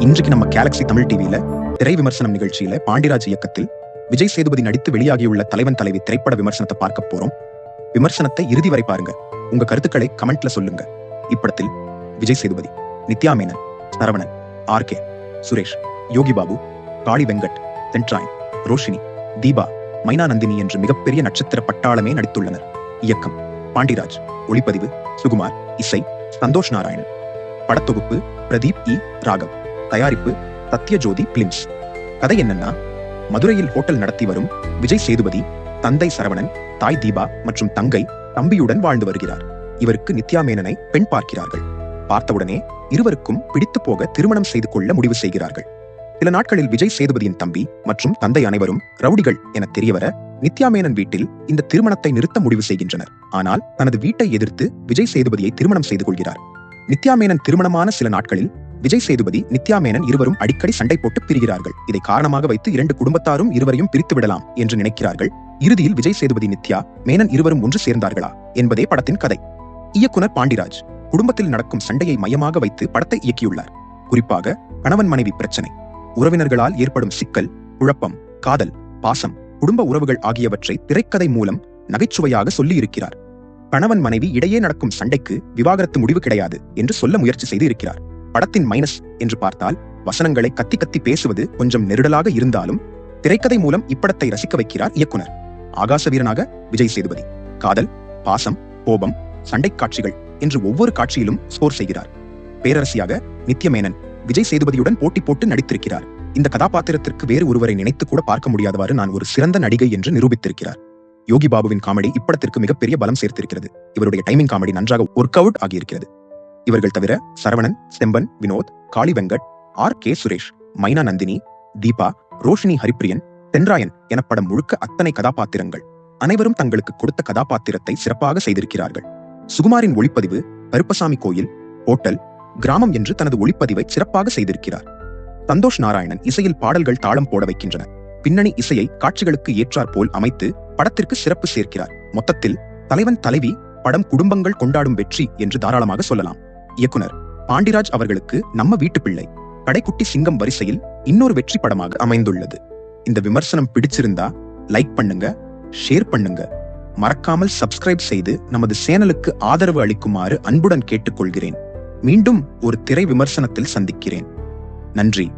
இன்றைக்கு நம்ம கேலக்ஸி தமிழ் டிவியில திரை விமர்சனம் நிகழ்ச்சியில பாண்டிராஜ் இயக்கத்தில் விஜய் சேதுபதி நடித்து வெளியாகியுள்ள தலைவன் தலைவி திரைப்பட விமர்சனத்தை பார்க்க போறோம். விமர்சனத்தை இறுதி வரை பாருங்க. உங்க கருத்துக்களை கமெண்ட்ல சொல்லுங்க. இப்படத்தில் விஜய் சேதுபதி, நித்யா மேனன், சரவணன், ஆர்.கே. சுரேஷ், யோகி பாபு, காளி வெங்கட், தென்ட்ராயன், ரோஷினி, தீபா, மைனா நந்தினி என்று மிகப்பெரிய நட்சத்திர பட்டாளமே நடித்துள்ளனர். இயக்கம் பாண்டிராஜ், ஒளிப்பதிவு சுகுமார், இசை சந்தோஷ் நாராயணன், படத்தொகுப்பு பிரதீப் இ. ராகவ், தயாரிப்பு சத்யஜோதி பிலிம்ஸ். கதை என்னன்னா, மதுரையில் ஹோட்டல் நடத்தி வரும் விஜய் சேதுபதி தந்தை சரவணன், தாய் தீபா மற்றும் தங்கை தம்பியுடன் வாழ்ந்து வருகிறார். இவருக்கு நித்யா மேனனை பெண் பார்க்கிறார்கள். பார்த்தவுடனே இருவருக்கும் பிடித்து போக திருமணம் செய்து கொள்ள முடிவு செய்கிறார்கள். சில நாட்களில் விஜய் சேதுபதியின் தம்பி மற்றும் தந்தை அனைவரும் ரவுடிகள் என தெரியவர நித்யா மேனன் வீட்டில் இந்த திருமணத்தை நிறுத்த முடிவு செய்கின்றனர். ஆனால் தனது வீட்டை எதிர்த்து விஜய் சேதுபதியை திருமணம் செய்து கொள்கிறார். நித்யா மேனன் திருமணமான சில நாட்களில் விஜய் சேதுபதி, நித்யா மேனன் இருவரும் அடிக்கடி சண்டை போட்டு பிரிகிறார்கள். இதை காரணமாக வைத்து இரண்டு குடும்பத்தாரும் இருவரையும் பிரித்து விடலாம் என்று நினைக்கிறார்கள். இறுதியில் விஜய் சேதுபதி, நித்யா மேனன் இருவரும் ஒன்று சேர்ந்தார்களா என்பதே படத்தின் கதை. இயக்குனர் பாண்டிராஜ் குடும்பத்தில் நடக்கும் சண்டையை மையமாக வைத்து படத்தை இயக்கியுள்ளார். குறிப்பாக கணவன் மனைவி பிரச்சனை, உறவினர்களால் ஏற்படும் சிக்கல், குழப்பம், காதல், பாசம், குடும்ப உறவுகள் ஆகியவற்றை திரைக்கதை மூலம் நகைச்சுவையாக சொல்லி இருக்கிறார். கணவன் மனைவி இடையே நடக்கும் சண்டைக்கு விவாகரத்து முடிவு கிடையாது என்று சொல்ல முயற்சி செய்து இருக்கிறார். படத்தின் மைனஸ் என்று பார்த்தால், வசனங்களை கத்தி கத்தி பேசுவது கொஞ்சம் நெருடலாக இருந்தாலும் திரைக்கதை மூலம் இப்படத்தை ரசிக்க வைக்கிறார் இயக்குனர். ஆகாச வீரனாக விஜய் சேதுபதி காதல், பாசம், கோபம், சண்டை காட்சிகள் என்று ஒவ்வொரு காட்சியிலும் ஸ்கோர் செய்கிறார். பேரரசியாக நித்யா மேனன் விஜய் சேதுபதியுடன் போட்டி போட்டு நடித்திருக்கிறார். இந்த கதாபாத்திரத்திற்கு வேறு ஒருவரை நினைத்து கூட பார்க்க முடியாதவாறு நான் ஒரு சிறந்த நடிகை என்று நிரூபித்திருக்கிறார். யோகி பாபுவின் காமெடி இப்படத்திற்கு மிகப்பெரிய பலம் சேர்த்திருக்கிறது. இவருடைய டைமிங் காமெடி நன்றாக ஒர்க் அவுட் ஆகியிருக்கிறது. இவர்கள் தவிர சரவணன், செம்பன், வினோத், காளி வெங்கட், ஆர்.கே. சுரேஷ், மைனா நந்தினி, தீபா, ரோஷினி, ஹரிப்பிரியன், தென்ராயன் என படம் முழுக்க அத்தனை கதாபாத்திரங்கள் அனைவரும் தங்களுக்கு கொடுத்த கதாபாத்திரத்தை சிறப்பாக செய்திருக்கிறார்கள். சுகுமாரின் ஒளிப்பதிவு கருப்பசாமி கோயில், ஹோட்டல், கிராமம் என்று தனது ஒளிப்பதிவை சிறப்பாக செய்திருக்கிறார். சந்தோஷ் நாராயணன் இசையில் பாடல்கள் தாளம் போட வைக்கின்றன. பின்னணி இசையை காட்சிகளுக்கு ஏற்றாற் போல் அமைத்து படத்திற்கு சிறப்பு சேர்க்கிறார். மொத்தத்தில் தலைவன் தலைவி படம் குடும்பங்கள் கொண்டாடும் வெற்றி என்று தாராளமாக சொல்லலாம். இயக்குனர் பாண்டிராஜ் அவர்களுக்கு நம்ம வீட்டு பிள்ளை, கடைக்குட்டி சிங்கம் வரிசையில் இன்னொரு வெற்றி படமாக அமைந்துள்ளது. இந்த விமர்சனம் பிடிச்சிருந்தா லைக் பண்ணுங்க, ஷேர் பண்ணுங்க, மறக்காமல் சப்ஸ்கிரைப் செய்து நமது சேனலுக்கு ஆதரவு அளிக்குமாறு அன்புடன் கேட்டுக்கொள்கிறேன். மீண்டும் ஒரு திரை விமர்சனத்தில் சந்திக்கிறேன். நன்றி.